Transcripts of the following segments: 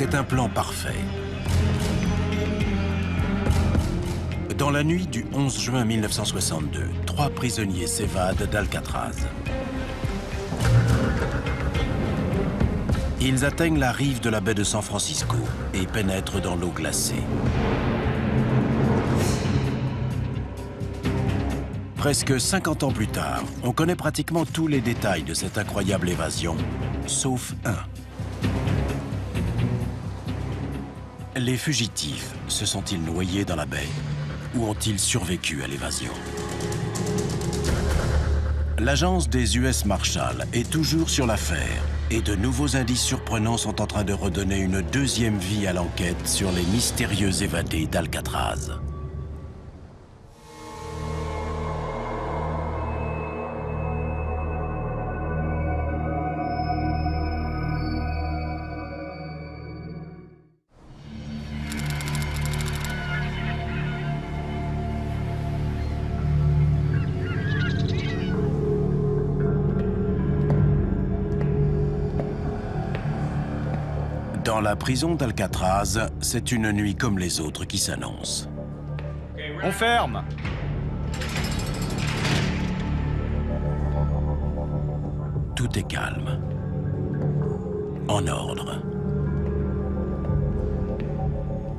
C'est un plan parfait. Dans la nuit du 11 juin 1962, 3 prisonniers s'évadent d'Alcatraz. Ils atteignent la rive de la baie de San Francisco et pénètrent dans l'eau glacée. Presque 50 ans plus tard, on connaît pratiquement tous les détails de cette incroyable évasion, sauf un. Les fugitifs se sont-ils noyés dans la baie ou ont-ils survécu à l'évasion? L'agence des US Marshals est toujours sur l'affaire et de nouveaux indices surprenants sont en train de redonner une deuxième vie à l'enquête sur les mystérieux évadés d'Alcatraz. Dans la prison d'Alcatraz, c'est une nuit comme les autres qui s'annonce. On ferme! Tout est calme. En ordre.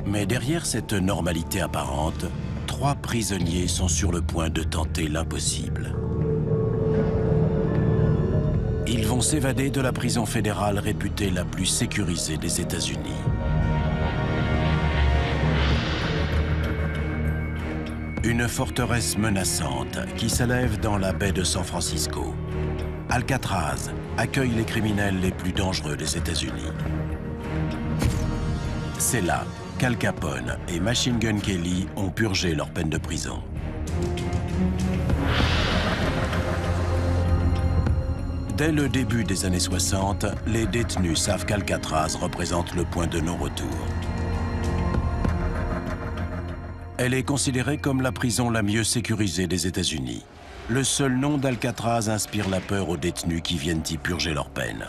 Mais derrière cette normalité apparente, 3 prisonniers sont sur le point de tenter l'impossible. Ils vont s'évader de la prison fédérale réputée la plus sécurisée des États-Unis. Une forteresse menaçante qui s'élève dans la baie de San Francisco. Alcatraz accueille les criminels les plus dangereux des États-Unis. C'est là qu'Al Capone et Machine Gun Kelly ont purgé leur peine de prison. Dès le début des années 60, les détenus savent qu'Alcatraz représente le point de non-retour. Elle est considérée comme la prison la mieux sécurisée des États-Unis. Le seul nom d'Alcatraz inspire la peur aux détenus qui viennent y purger leur peine.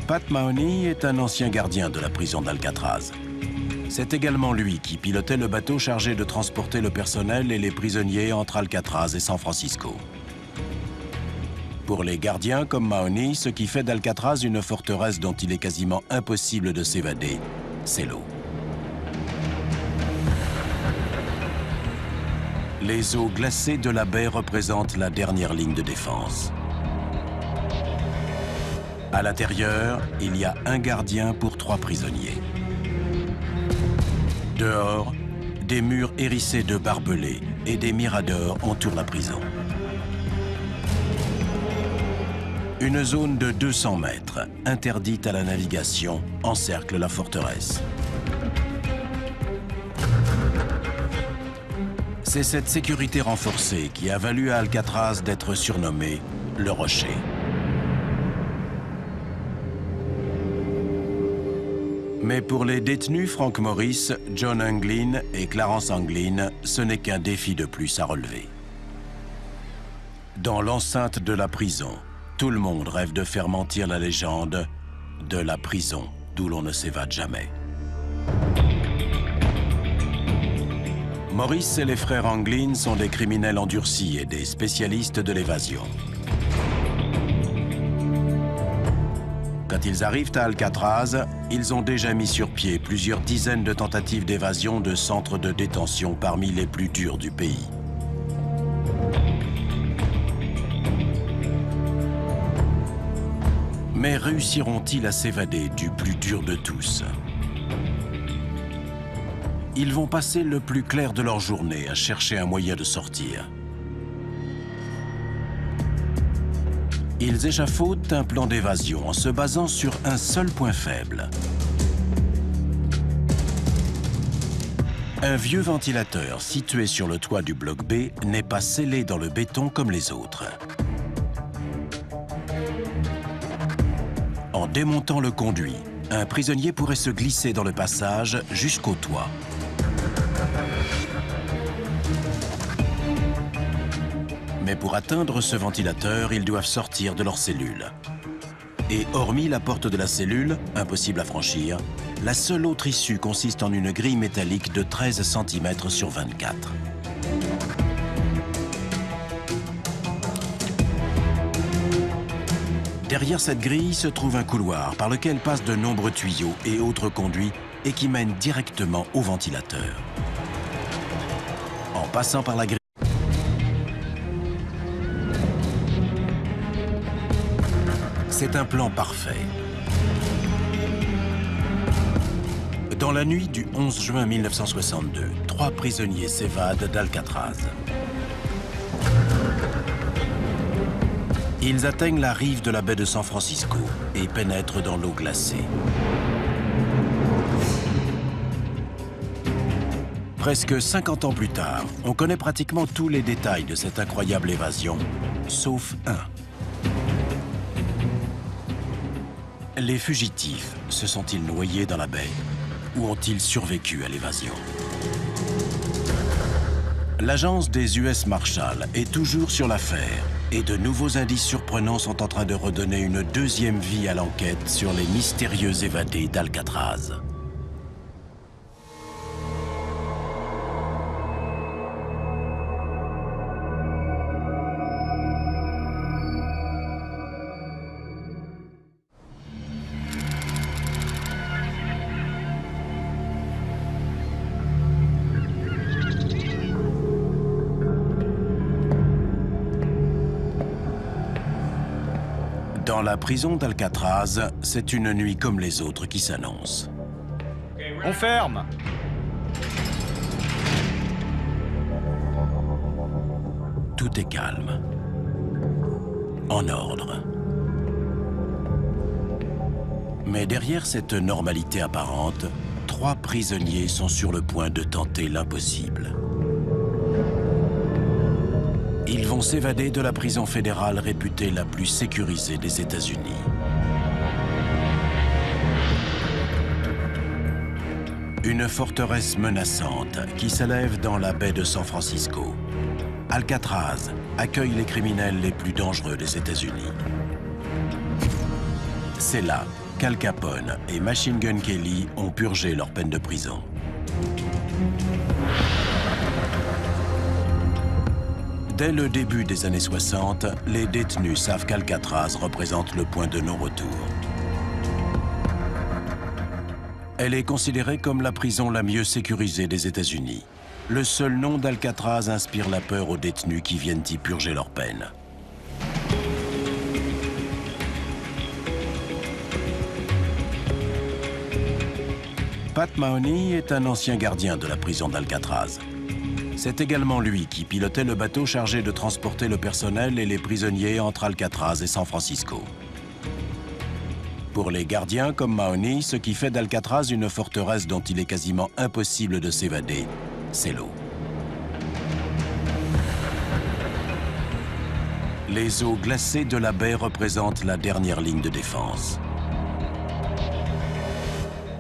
Pat Mahoney est un ancien gardien de la prison d'Alcatraz. C'est également lui qui pilotait le bateau chargé de transporter le personnel et les prisonniers entre Alcatraz et San Francisco. Pour les gardiens comme Mahoney, ce qui fait d'Alcatraz une forteresse dont il est quasiment impossible de s'évader, c'est l'eau. Les eaux glacées de la baie représentent la dernière ligne de défense. À l'intérieur, il y a un gardien pour 3 prisonniers. Dehors, des murs hérissés de barbelés et des miradors entourent la prison. Une zone de 200 mètres, interdite à la navigation, encercle la forteresse. C'est cette sécurité renforcée qui a valu à Alcatraz d'être surnommé le Rocher. Mais pour les détenus Frank Morris, John Anglin et Clarence Anglin, ce n'est qu'un défi de plus à relever. Dans l'enceinte de la prison, tout le monde rêve de faire mentir la légende de la prison d'où l'on ne s'évade jamais. Morris et les frères Anglin sont des criminels endurcis et des spécialistes de l'évasion. Quand ils arrivent à Alcatraz, ils ont déjà mis sur pied plusieurs dizaines de tentatives d'évasion de centres de détention parmi les plus durs du pays. Mais réussiront-ils à s'évader du plus dur de tous? Ils vont passer le plus clair de leur journée à chercher un moyen de sortir. Ils échafaudent un plan d'évasion en se basant sur un seul point faible. Un vieux ventilateur situé sur le toit du bloc B n'est pas scellé dans le béton comme les autres. En démontant le conduit, un prisonnier pourrait se glisser dans le passage jusqu'au toit. Mais pour atteindre ce ventilateur, ils doivent sortir de leur cellule. Et hormis la porte de la cellule, impossible à franchir, la seule autre issue consiste en une grille métallique de 13 cm sur 24. Derrière cette grille se trouve un couloir par lequel passent de nombreux tuyaux et autres conduits et qui mènent directement au ventilateur. En passant par la grille, c'est un plan parfait. Dans la nuit du 11 juin 1962, 3 prisonniers s'évadent d'Alcatraz. Ils atteignent la rive de la baie de San Francisco et pénètrent dans l'eau glacée. Presque 50 ans plus tard, on connaît pratiquement tous les détails de cette incroyable évasion, sauf un. Les fugitifs se sont-ils noyés dans la baie ou ont-ils survécu à l'évasion? L'agence des US Marshals est toujours sur l'affaire et de nouveaux indices surprenants sont en train de redonner une deuxième vie à l'enquête sur les mystérieux évadés d'Alcatraz. Dans la prison d'Alcatraz, c'est une nuit comme les autres qui s'annonce. On ferme! Tout est calme. En ordre. Mais derrière cette normalité apparente, 3 prisonniers sont sur le point de tenter l'impossible. Ils vont s'évader de la prison fédérale réputée la plus sécurisée des États-Unis. Une forteresse menaçante qui s'élève dans la baie de San Francisco. Alcatraz accueille les criminels les plus dangereux des États-Unis. C'est là qu'Al Capone et Machine Gun Kelly ont purgé leur peine de prison. Dès le début des années 60, les détenus savent qu'Alcatraz représente le point de non-retour. Elle est considérée comme la prison la mieux sécurisée des États-Unis. Le seul nom d'Alcatraz inspire la peur aux détenus qui viennent y purger leur peine. Pat Mahoney est un ancien gardien de la prison d'Alcatraz. C'est également lui qui pilotait le bateau chargé de transporter le personnel et les prisonniers entre Alcatraz et San Francisco. Pour les gardiens comme Mahoney, ce qui fait d'Alcatraz une forteresse dont il est quasiment impossible de s'évader, c'est l'eau. Les eaux glacées de la baie représentent la dernière ligne de défense.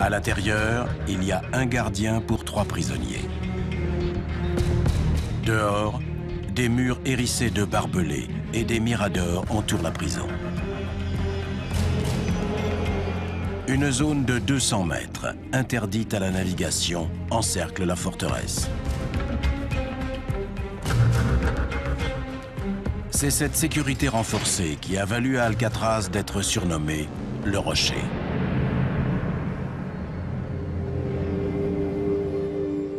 À l'intérieur, il y a un gardien pour 3 prisonniers. Dehors, des murs hérissés de barbelés et des miradors entourent la prison. Une zone de 200 mètres, interdite à la navigation, encercle la forteresse. C'est cette sécurité renforcée qui a valu à Alcatraz d'être surnommé le Rocher.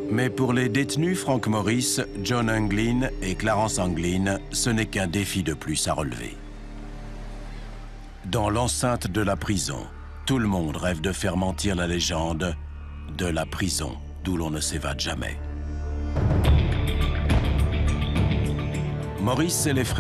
Mais pour les détenus Frank Morris, John Anglin et Clarence Anglin, ce n'est qu'un défi de plus à relever. Dans l'enceinte de la prison, tout le monde rêve de faire mentir la légende de la prison d'où l'on ne s'évade jamais. Morris et les frères